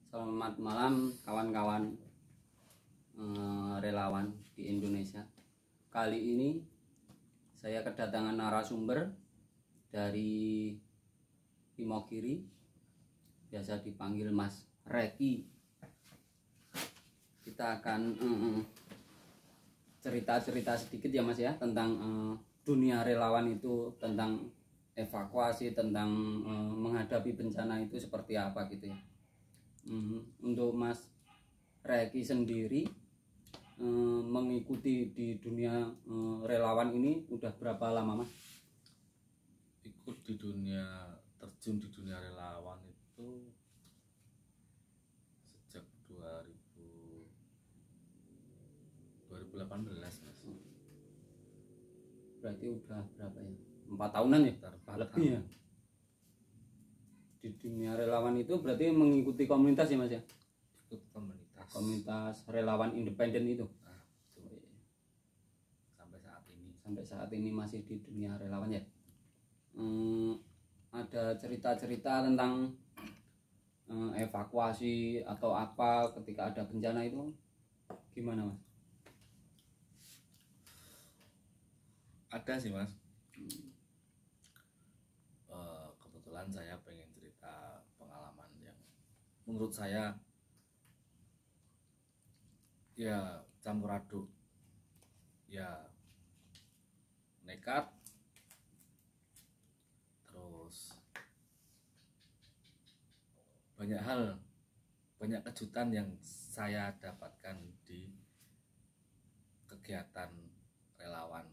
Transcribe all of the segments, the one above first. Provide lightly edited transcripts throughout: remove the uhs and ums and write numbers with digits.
Selamat malam kawan-kawan relawan di Indonesia. Kali ini saya kedatangan narasumber dari Imogiri, biasa dipanggil Mas Reki. Kita akan cerita-cerita sedikit ya Mas ya tentang dunia relawan itu, tentang evakuasi, tentang menghadapi bencana itu seperti apa gitu ya. Untuk Mas Reki sendiri mengikuti di dunia relawan ini udah berapa lama Mas? Ikut di dunia, terjun di dunia relawan itu sejak 2018 Mas. Berarti udah berapa ya? 4 tahunan ya? Lebih ya? Di dunia relawan itu berarti mengikuti komunitas ya Mas ya? Ikut Komunitas relawan independen itu. Sampai saat ini masih di dunia relawan ya. Ada cerita-cerita tentang evakuasi atau apa ketika ada bencana itu gimana Mas? Ada sih Mas. Kebetulan saya pengen cerita pengalaman yang menurut saya ya campur aduk, ya nekat, terus banyak hal, banyak kejutan yang saya dapatkan di kegiatan relawan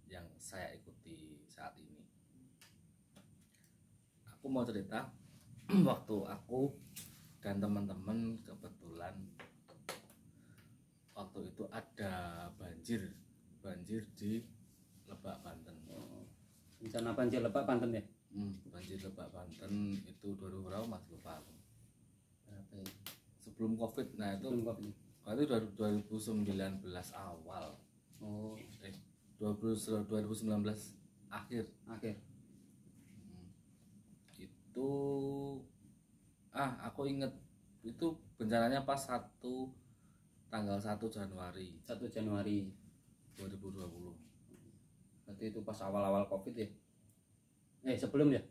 yang saya ikuti saat ini. Aku mau cerita waktu aku dan teman-teman kebetulan waktu itu ada banjir di Lebak, Banten. Bencana banjir Lebak, Banten ya? Banjir Lebak, Banten itu 2000 berapa Mas, lupa aku. Berapa ya? Sebelum Covid. Nah itu Sebelum Covid. Itu 2019 awal. 2019 akhir. Itu aku inget itu bencananya pas tanggal 1 Januari 2020. Berarti itu pas awal-awal Covid ya? Sebelum ya?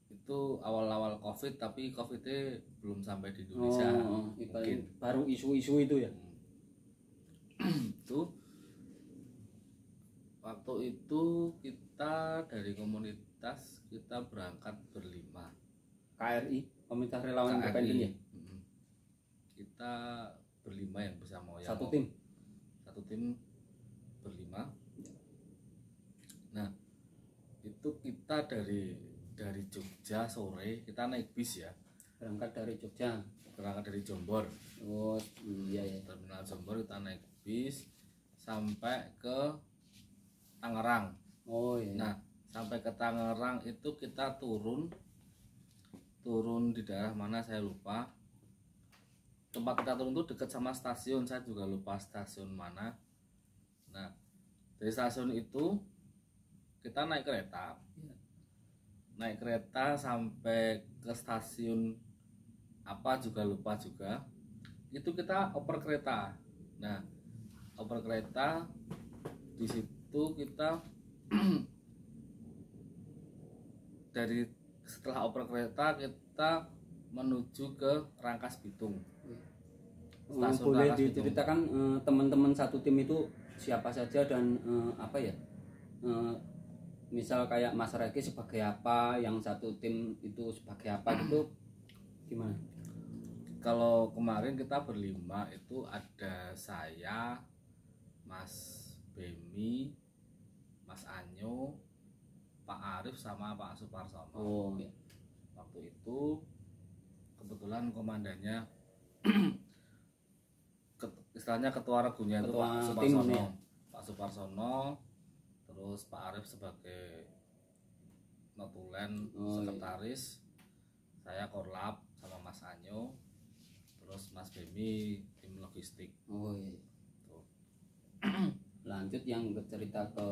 Itu awal-awal Covid, tapi Covid-nya belum sampai di Indonesia. Mungkin baru isu-isu itu ya? Itu waktu itu kita dari komunitas kita berangkat berlima. KRI, Komunitas Relawan Independen ya? Kita berlima yang bersama yang satu tim berlima. Nah itu kita dari Jogja sore kita naik bis ya, berangkat dari Jombor. Iya. Terminal Jombor kita naik bis sampai ke Tangerang. Nah sampai ke Tangerang itu kita turun di daerah mana saya lupa. Tempat kita turun itu dekat sama stasiun, saya juga lupa stasiun mana. Nah dari stasiun itu kita naik kereta sampai ke stasiun apa juga lupa juga. Itu kita oper kereta. Nah oper kereta di situ kita setelah oper kereta kita menuju ke Rangkas Bitung. Boleh diceritakan teman-teman satu tim itu siapa saja dan misal kayak Mas Reki sebagai apa, yang satu tim itu sebagai apa gitu, gimana? Kalau kemarin kita berlima itu ada saya, Mas Bemi, Mas Anyo, Pak Arif sama Pak Suparsono. Waktu itu kebetulan komandannya istilahnya ketua regunya itu Pak Suparsono, terus Pak Arif sebagai notulen, sekretaris, saya korlap sama Mas Anyo, terus Mas Bemi tim logistik. Lanjut yang bercerita ke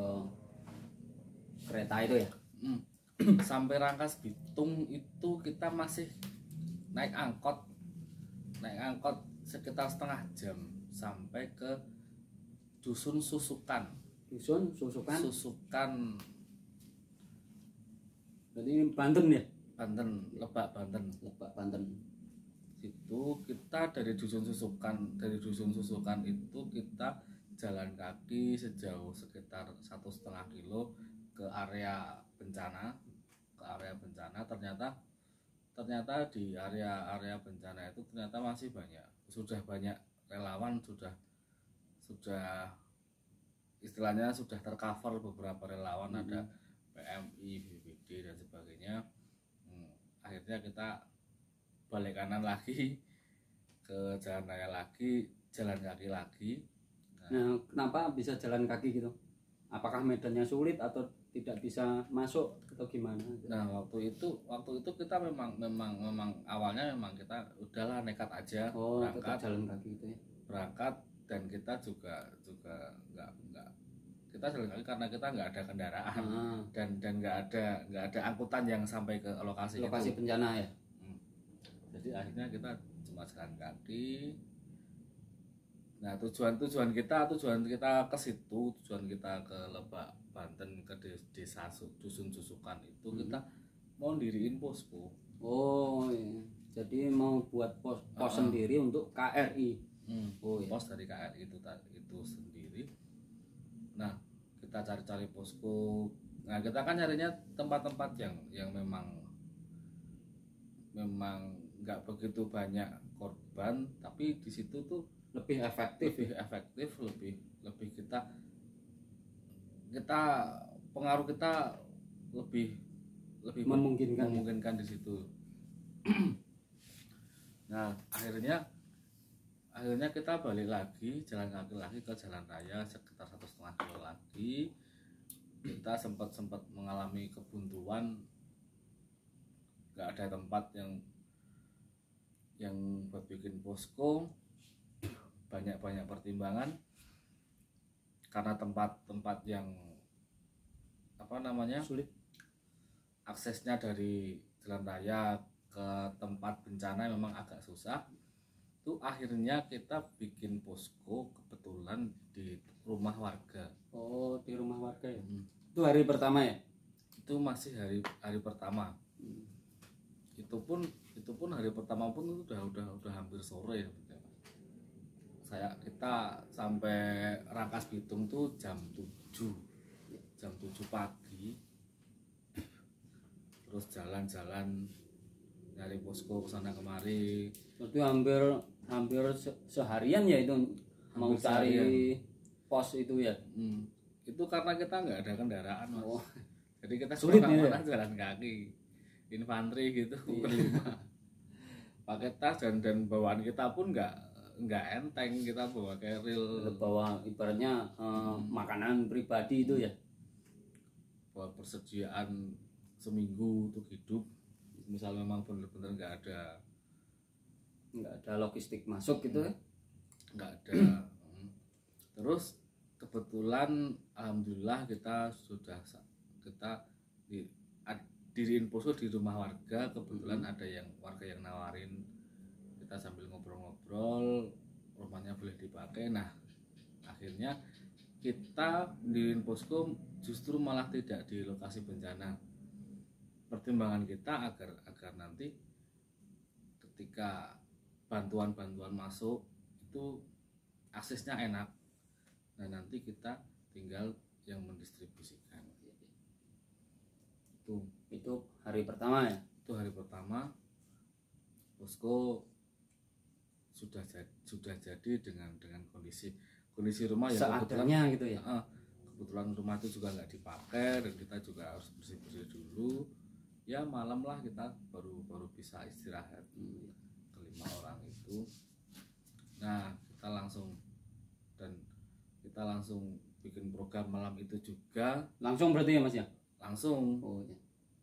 kereta itu ya. Sampai Rangkas Bitung itu kita masih naik angkot sekitar setengah jam sampai ke dusun Susukan. Berarti ini Banten ya? Lebak Banten. Itu kita dari dusun Susukan itu kita jalan kaki sejauh sekitar 1,5 kilo ke area bencana. Ternyata di area bencana itu ternyata masih sudah banyak relawan, sudah istilahnya sudah tercover beberapa relawan, ada PMI, BPD dan sebagainya. Akhirnya kita balik kanan lagi ke jalan raya lagi, jalan kaki lagi. Nah, kenapa bisa jalan kaki gitu? Apakah medannya sulit atau tidak bisa masuk atau gimana? Nah, waktu itu kita memang awalnya memang kita udahlah nekat aja berangkat jalan kaki itu ya. Berangkat, dan kita juga nggak kita jalan kaki karena kita nggak ada kendaraan dan nggak ada angkutan yang sampai ke lokasi bencana ya. Jadi akhirnya kita cuma jalan kaki. Nah, tujuan kita ke situ, tujuan kita ke Lebak Banten, ke desa dusun Susukan itu kita mau diriin posko. Oh iya. Jadi mau buat pos sendiri untuk KRI. Pos dari KRI itu sendiri. Nah, kita cari posko. Nah, kita kan nyarinya tempat-tempat yang memang nggak begitu banyak korban, tapi di situ tuh lebih efektif, lebih kita pengaruh kita lebih memungkinkan di situ. Nah, akhirnya kita balik lagi, jalan kaki lagi ke jalan raya sekitar 1,5 kilo lagi. Kita sempat mengalami kebuntuan, nggak ada tempat yang buat bikin posko. Banyak pertimbangan karena tempat yang sulit, aksesnya dari jalan raya ke tempat bencana memang agak susah. Itu akhirnya kita bikin posko kebetulan di rumah warga. Oh, di rumah warga ya. Itu hari pertama ya? Itu masih hari pertama. Itu pun hari pertama pun udah hampir sore ya. Kita sampai Rangkas Bitung tuh jam 7 pagi. Terus jalan-jalan nyari posko kesana kemari. Berarti hampir seharian ya itu mau cari pos itu ya. Itu karena kita nggak ada kendaraan, Mas. Jadi kita sulit ya? Jalan kaki, infanteri gitu. Pakai tas dan bawaan kita pun nggak enteng, kita bawa keril, bawa ibaratnya makanan pribadi itu ya, bawa persediaan seminggu untuk hidup. Misal memang benar-benar nggak ada logistik masuk gitu ya, nggak ada. Terus kebetulan alhamdulillah kita diriin posko di rumah warga. Kebetulan ada warga yang nawarin, kita sambil ngobrol-ngobrol, rumahnya boleh dipakai. Nah, akhirnya kita diriin posko justru malah tidak di lokasi bencana. Pertimbangan kita agar nanti ketika bantuan masuk itu aksesnya enak. Nah, nanti kita tinggal yang mendistribusikan. Itu hari pertama ya? Itu hari pertama. Posko sudah jadi dengan kondisi rumah yang seadanya gitu ya. Kebetulan rumah itu juga nggak dipakai dan kita juga harus bersih dulu. Ya malam lah kita baru bisa istirahat. Kelima orang itu. Nah, kita langsung bikin program malam itu juga. Langsung berarti ya Mas ya? Langsung. Oh iya.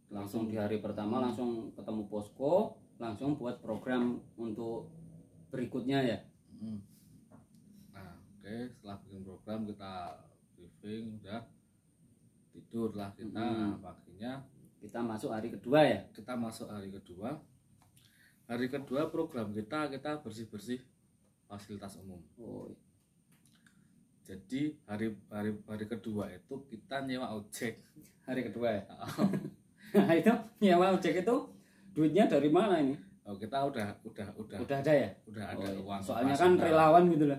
Langsung di hari pertama langsung ketemu posko, langsung buat program untuk berikutnya ya. Nah, oke, setelah bikin program kita briefing, udah tidur lah kita. Paginya kita masuk hari kedua ya. Kita masuk hari kedua. hari kedua program kita bersih-bersih fasilitas umum. Jadi hari kedua itu kita nyewa ojek. Hari kedua ya. Nah, itu nyewa ojek itu duitnya dari mana ini? Oh, kita udah ada ya? Udah ada uang. Soalnya kan relawan gitu lah.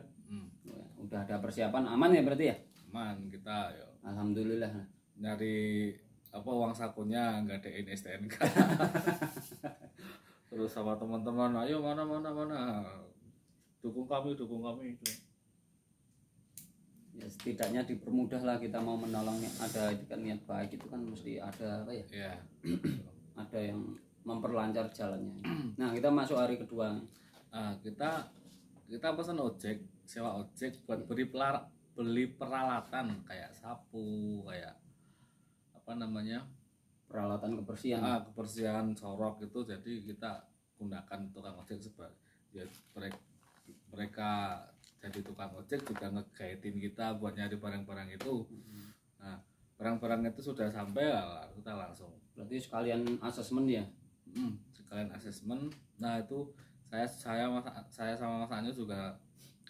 Udah ada persiapan, aman ya berarti ya? Aman kita ya. Alhamdulillah. Nyari uang sakunya nggak ada STNK. Terus sama teman-teman, ayo mana dukung kami itu. Ya setidaknya dipermudah lah, kita mau menolongnya, ada kan niat baik itu kan mesti ada apa ya? Iya. Ada yang memperlancar jalannya. Nah, kita masuk hari kedua. Nah, kita pesan ojek, sewa ojek buat beli peralatan kayak sapu, kayak peralatan kebersihan. Kebersihan sorok itu. Jadi kita gunakan tukang ojek ya, mereka jadi tukang ojek juga nge-guide-in kita buat nyari barang-barang itu. Nah, barang-barang itu sudah sampai kita langsung. Berarti sekalian asesmen ya? Sekalian asesmen. Nah, itu saya sama Mas Anyo juga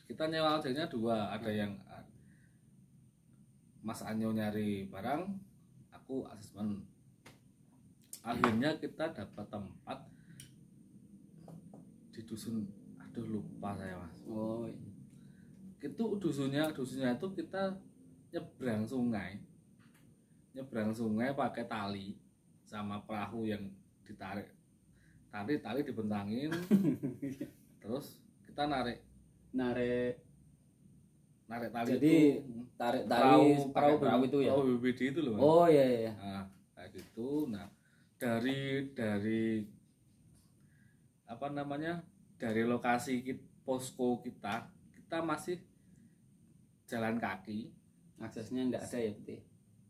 kita nyewa ojeknya 2. Ada yang Mas Anyo nyari barang, aku asesmen. Akhirnya kita dapat tempat di dusun, aduh lupa saya Mas. Itu dusunnya itu kita nyebrang sungai pakai tali sama perahu yang ditarik, tali dibentangin. Terus kita narik tali. Jadi itu, tarik tali perahu itu ya. Perahu BBD itu loh. Oh iya. Nah, kayak gitu. Nah, dari dari lokasi posko kita masih jalan kaki. Aksesnya enggak ada ya, betul.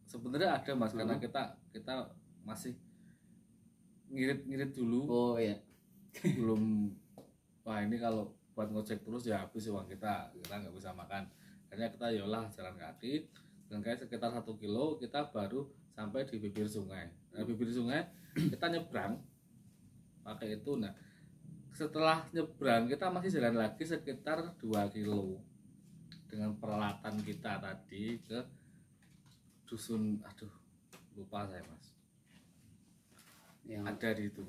Sebenarnya ada Mas, karena kita masih ngirit dulu. Oh iya. Belum, wah ini kalau buat ngojek terus ya habis uang kita nggak bisa makan. Akhirnya kita yolah jalan kaki, dan kayak sekitar 1 kilo kita baru sampai di bibir sungai. Nah, bibir sungai kita nyebrang pakai itu. Nah, setelah nyebrang kita masih jalan lagi sekitar 2 kilo dengan peralatan kita tadi ke dusun, aduh lupa saya Mas, yang ada di itu.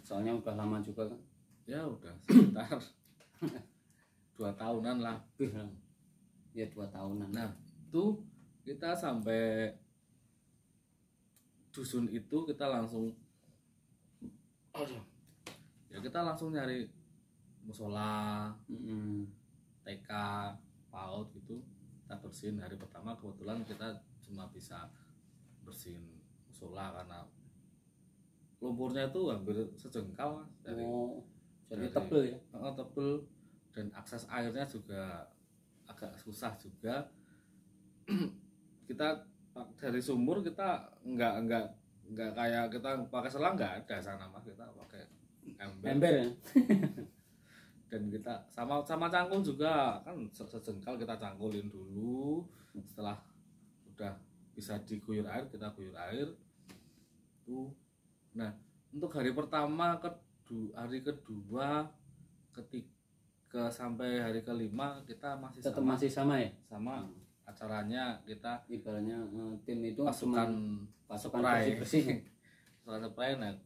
Soalnya udah lama juga kan ya, udah sekitar 2 tahunan lah. Ya 2 tahunan. Nah, itu kita sampai dusun itu kita langsung nyari musola, TK, PAUD gitu. Kita bersihin hari pertama, kebetulan kita cuma bisa bersihin musola karena lumpurnya itu hampir sejengkal Mas. Jadi tebel ya? Tebel, dan akses airnya juga agak susah juga. Kita dari sumur kita nggak kayak kita pakai selang, nggak ada sana Mas, kita pakai ember ya. Dan kita sama cangkul juga kan sejengkal, kita cangkulin dulu. Setelah udah bisa diguyur air, kita guyur air tuh. Nah, untuk hari pertama, hari kedua, ketiga sampai hari kelima kita masih sama ya? Sama. Acaranya kita ibaratnya tim itu pasukan bersih. Pasukan spray. Nah,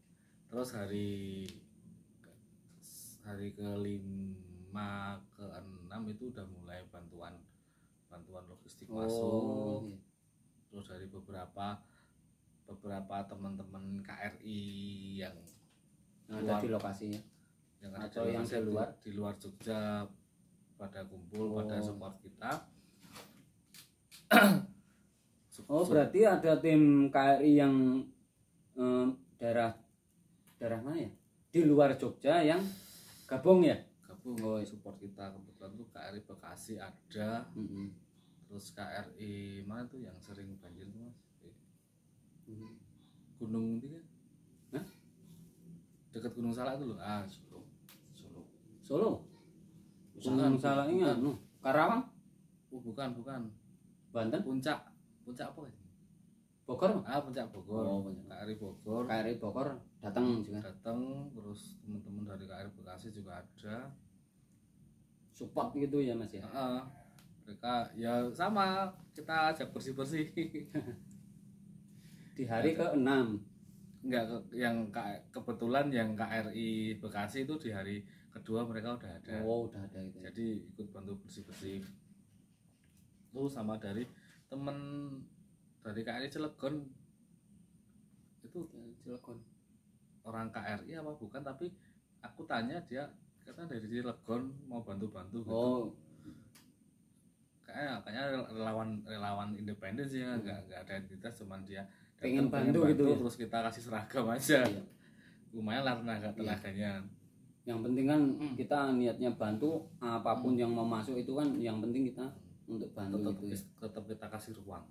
terus hari kelima, keenam itu udah mulai bantuan logistik masuk. Iya. Terus dari beberapa teman-teman KRI yang ada di lokasinya, yang ada atau yang di luar Jogja pada kumpul, pada support kita. Berarti ada tim KRI yang daerah mana ya? Di luar Jogja yang gabung ya? Support kita. Kebetulan tuh KRI Bekasi ada. Terus KRI mana tuh yang sering banjir tuh Mas? Gunung Tiga. Hah? Dekat Gunung Salak itu loh. Solo. Gunung Salak ini Karawang? Bukan. Banten? Puncak apa ya? Bogor? Puncak Bogor. KRI Bogor datang juga. Datang, terus teman-teman dari KRI Bekasi juga ada Support gitu ya Mas ya. Mereka ya sama, kita ajak bersih-bersih. Di hari ke-6. Enggak, yang kebetulan yang KRI Bekasi itu di hari kedua mereka udah ada. Oh, udah ada itu. Jadi ikut bantu bersih-bersih. Itu sama dari temen dari KRI Cilegon. Itu Cilegon. Orang KRI apa bukan, tapi aku tanya dia katanya dari Cilegon mau bantu-bantu gitu. Oh. Kayaknya relawan independen sih, nggak ada identitas, cuman dia pengen bantu gitu ya? Terus kita kasih seragam aja. Iya. Lumayan lah tenaganya. Yang penting kan kita niatnya bantu, apapun yang mau masuk itu kan yang penting kita untuk bantu tetap, gitu ya. Tetap kita kasih ruang.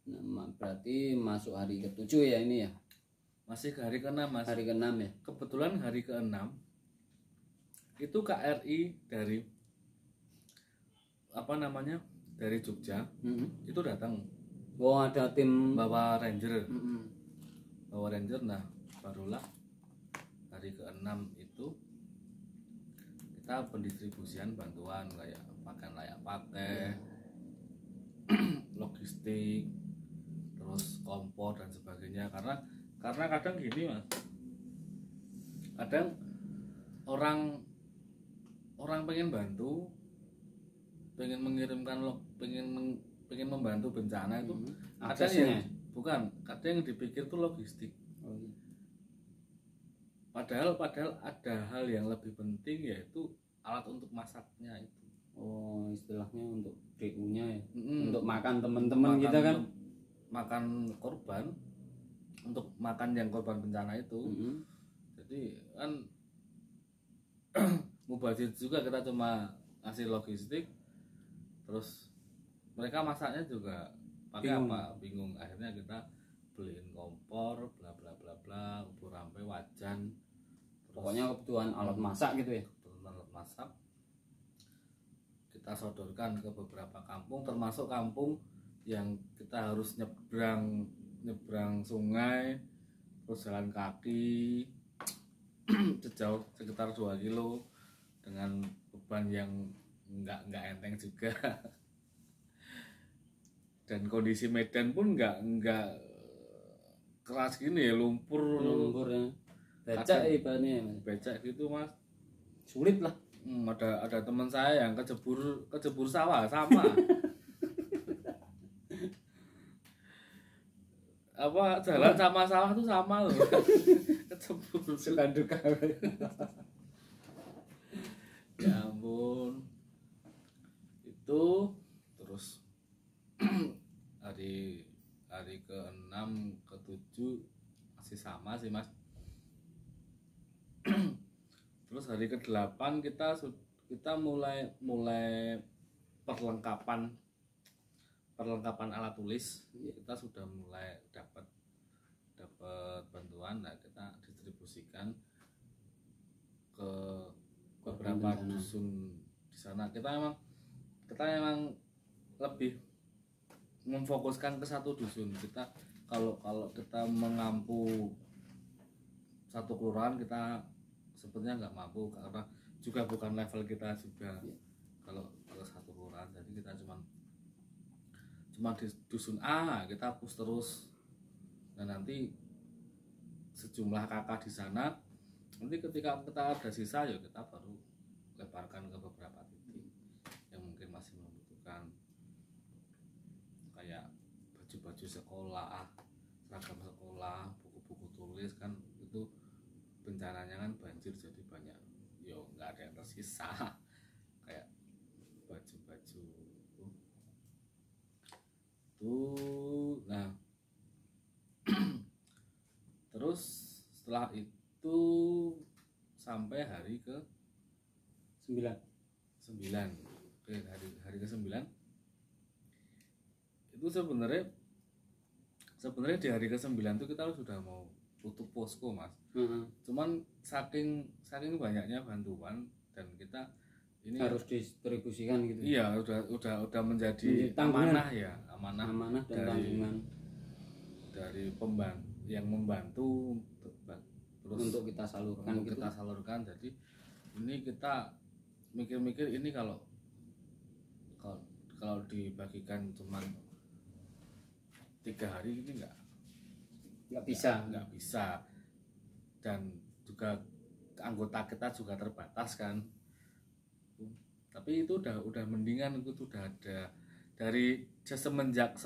Nah, berarti masuk hari ke-7 ya ini ya? Masih ke hari ke-6 Mas. Hari ke-6 ya? Kebetulan hari ke-6 itu KRI dari apa namanya, dari Jogja itu datang. Oh, ada tim bawa ranger. Bawa ranger. Nah barulah hari ke-6 itu kita pendistribusian bantuan kayak pakaian layak pakai, logistik, terus kompor dan sebagainya. Karena kadang gini Mas, kadang orang pengen bantu, pengen mengirimkan pengen membantu bencana itu ada yang kadang yang dipikir tuh logistik. Padahal ada hal yang lebih penting, yaitu alat untuk masaknya itu. Oh, istilahnya untuk DU-nya ya. Untuk makan teman-teman kita kan, makan korban, untuk makan yang korban bencana itu. Jadi kan mubazir juga, kita cuma ngasih logistik, terus mereka masaknya juga pakai apa bingung. Akhirnya kita beliin kompor, bla bla bla bla, ubur rampe, wajan, pokoknya kebutuhan alat masak gitu ya. Kebutuhan alat masak kita sodorkan ke beberapa kampung, termasuk kampung yang kita harus nyebrang sungai, terus jalan kaki sejauh sekitar 2 kilo dengan beban yang enggak enteng juga. Dan kondisi medan pun enggak keras gini ya, lumpur ya. Becak ibaratnya Mas. Becak gitu Mas. Sulit lah. Ada teman saya yang kecebur sawah sama. Apa jalan sama sawah tuh sama loh. Kecebur suka duka. Ya ampun. Itu terus hari ke-6 ke-7 masih sama sih Mas. Terus hari ke-8 kita mulai perlengkapan alat tulis. Kita sudah mulai dapat bantuan. Nah, kita distribusikan ke beberapa dusun di sana. Kita memang lebih memfokuskan ke satu dusun. Kita kalau kita mengampu satu kelurahan, kita sepertinya nggak mampu, karena juga bukan level kita juga. Kalau satu kelurahan, jadi kita cuma di dusun A kita push terus. Dan nanti sejumlah kakak di sana, nanti ketika kita ada sisa ya kita baru lebarkan ke beberapa titik yang mungkin masih membutuhkan, kayak baju-baju sekolah, seragam sekolah, buku-buku tulis. Kan itu bencananya kan banjir, jadi banyak yo nggak ada yang tersisa, kayak baju-baju tuh. Nah terus setelah itu sampai hari ke 9. Oke, hari ke-9 itu sebenarnya di hari ke-9 itu kita sudah mau tutup posko Mas. Cuman saking banyaknya bantuan dan kita ini harus distribusikan gitu. Iya, udah menjadi amanah ya, amanah dan tanggungan dari yang membantu terus untuk kita salurkan gitu. Kita salurkan. Jadi ini kita mikir-mikir ini kalau dibagikan cuman 3 hari ini nggak bisa, dan juga anggota kita juga terbatas kan. Tapi itu udah mendingan, itu udah ada dari semenjak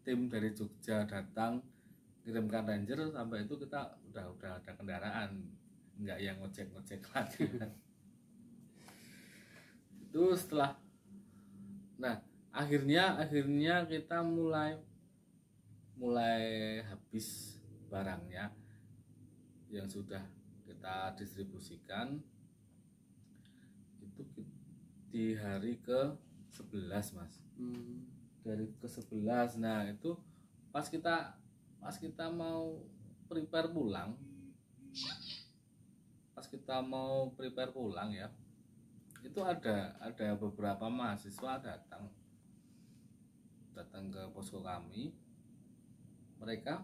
tim dari Jogja datang kirimkan ranger, sampai itu kita udah ada kendaraan, nggak yang ngojek lagi kan. Itu setelah, nah akhirnya kita mulai habis barangnya yang sudah kita distribusikan itu di hari ke-11 Mas. Dari ke-11. Nah itu pas kita mau prepare pulang ya, itu ada beberapa mahasiswa datang ke posko kami. Mereka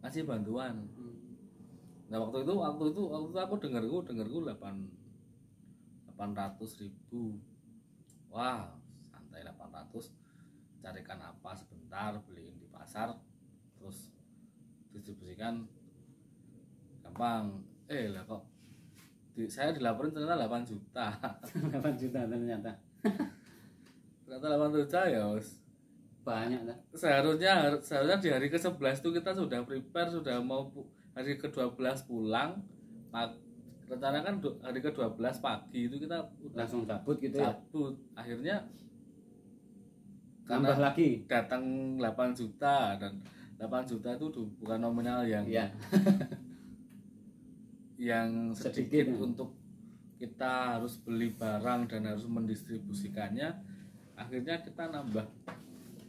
ngasih bantuan. Nah waktu itu aku dengarku 800.000. Wah santai 800, carikan apa sebentar, beliin di pasar, terus distribusikan gampang. Lah kok saya dilaporin ternyata 8 juta. 8 juta ternyata. Ternyata 8 juta ya banyak lah. Seharusnya di hari ke-11 itu kita sudah prepare, sudah mau hari ke-12 pulang. Rencana kan hari ke-12 pagi itu kita udah langsung cabut gitu ya. Akhirnya tambah lagi datang 8 juta, dan 8 juta itu bukan nominal yang yang sedikit untuk kita harus beli barang dan harus mendistribusikannya. Akhirnya kita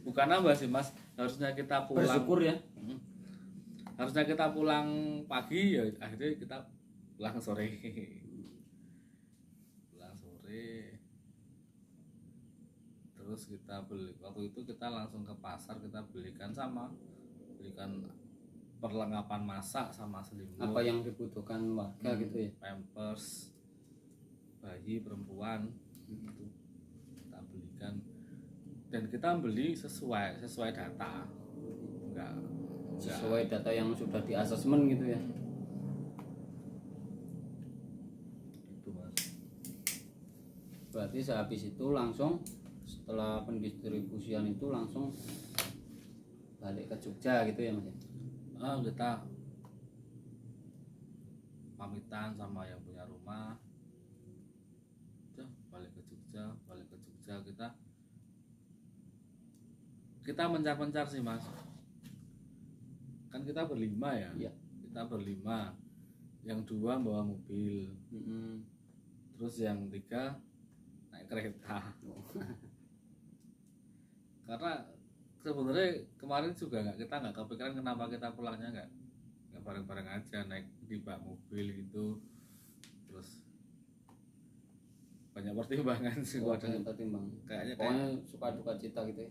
bukan nambah sih Mas, harusnya kita pulang, bersyukur ya. Harusnya kita pulang pagi, ya akhirnya kita pulang sore. Terus kita beli, waktu itu kita langsung ke pasar, kita belikan perlengkapan masak sama selimut, apa yang dibutuhkan warga gitu ya, pampers bayi perempuan itu kita belikan, dan kita beli sesuai data, enggak sesuai data yang sudah di asesmen gitu ya. Itu Mas. Berarti sehabis itu langsung setelah pendistribusian itu langsung balik ke Jogja gitu ya Mas. Kita pamitan sama yang punya rumah, balik ke Jogja. Kita mencar sih Mas, kan kita berlima ya. Kita berlima, yang 2 bawa mobil, terus yang 3 naik kereta. Karena sebenarnya kemarin juga kita nggak kepikiran kenapa kita pulangnya nggak bareng-bareng aja, naik di bak mobil gitu. Terus banyak pertimbangan sih. Banyak pertimbangan. Kayaknya suka duka cita gitu ya.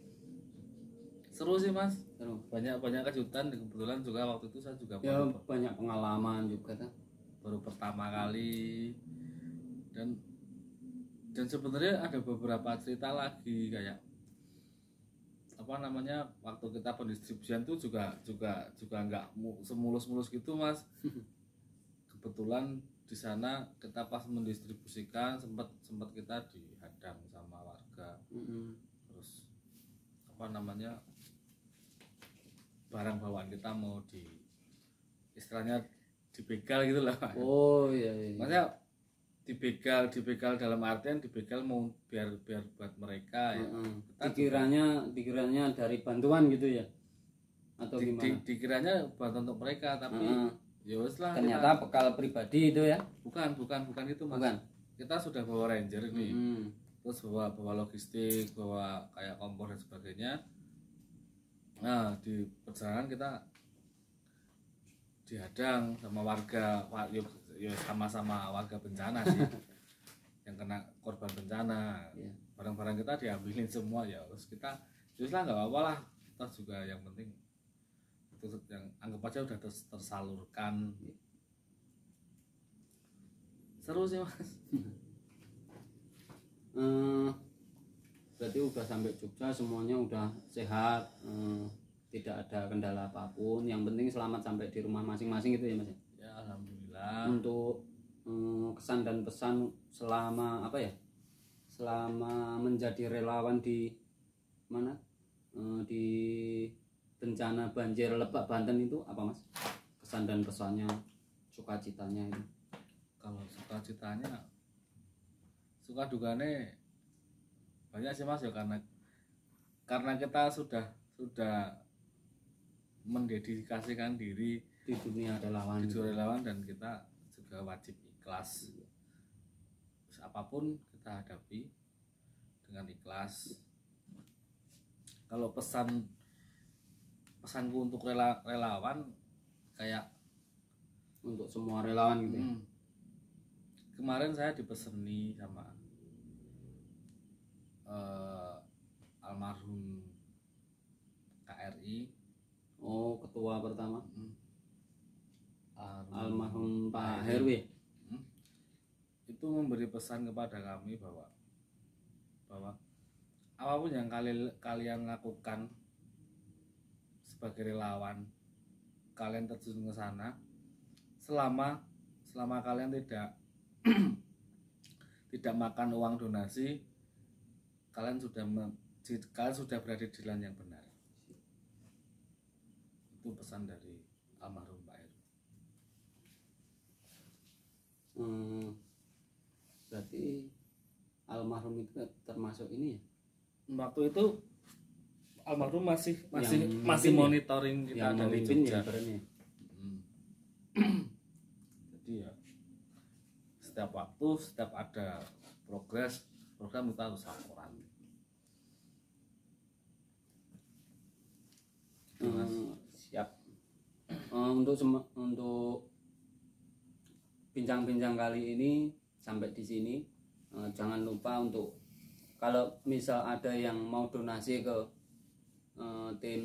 Seru sih Mas. Seru. Banyak kejutan. Kebetulan juga waktu itu saya juga banyak pengalaman juga kan. Baru pertama kali, dan sebenarnya ada beberapa cerita lagi, kayak waktu kita pendistribusian tuh juga nggak semulus gitu Mas. Kebetulan di sana kita pas mendistribusikan sempat kita dihadang sama warga. Terus barang bawaan kita mau istilahnya dibegal gitu lah Mas. Iya. Maksudnya dibegal dalam artian dibegal mau biar buat mereka ya. Dikiranya dari bantuan gitu ya, atau gimana? Dikiranya bantuan untuk mereka, tapi ya wes lah, ternyata bekal pribadi itu ya. Bukan itu Mas. Bukan. Kita sudah bawa ranger ini, terus bawa logistik, bawa kayak kompor dan sebagainya. Nah di perjalanan kita dihadang sama warga, ya sama warga bencana sih, yang kena korban bencana. Barang-barang kita diambilin semua ya, terus kita justru nggak apa-apa lah, toh juga yang penting itu yang anggap aja udah tersalurkan. Seru sih Mas. Berarti udah sampai Jogja semuanya udah sehat, tidak ada kendala apapun, yang penting selamat sampai di rumah masing-masing gitu ya Mas ya? Ya alhamdulillah. Untuk kesan dan pesan selama apa ya, selama menjadi relawan di mana, di bencana banjir Lebak Banten itu apa Mas, kesan dan pesannya, sukacitanya itu? Kalau sukacitanya, suka duganya banyak sih Mas ya, karena kita sudah mendedikasikan diri di dunia relawan, dan kita juga wajib ikhlas. Terus apapun kita hadapi dengan ikhlas. Kalau pesanku untuk relawan kayak untuk semua relawan gitu ya. Kemarin saya dipeseni sama almarhum KRI. Oh, ketua pertama. Almarhum Pak Herwi. Itu memberi pesan kepada kami bahwa apapun yang kalian lakukan sebagai relawan, kalian terjun ke sana, selama kalian tidak tidak makan uang donasi, kalian sudah berada di jalan yang benar. Itu pesan dari almarhum Pak Heru. Berarti almarhum itu termasuk ini ya? Waktu itu almarhum masih monitoring kita dari Jogja. Jadi ya setiap waktu, setiap ada program kita harus laporan. Siap. Untuk bincang-bincang kali ini sampai di sini. Jangan lupa untuk kalau misal ada yang mau donasi ke tim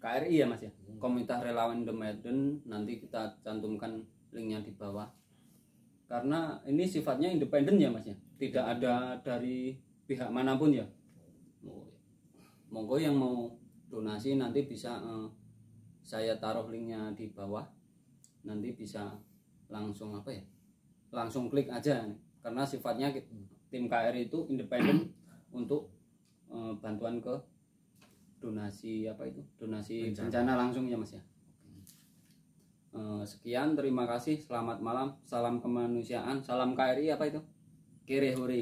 KRI ya Mas ya, Komunitas Relawan The Medan, nanti kita cantumkan linknya di bawah. Karena ini sifatnya independen ya Mas ya, tidak ada dari pihak manapun ya. Monggo yang mau donasi nanti bisa saya taruh linknya di bawah, nanti bisa langsung apa ya, langsung klik aja nih. Karena sifatnya tim KRI itu independen untuk bantuan ke donasi donasi bencana langsung ya Mas ya. Sekian, terima kasih, selamat malam, salam kemanusiaan, salam KRI apa itu? Kere hore.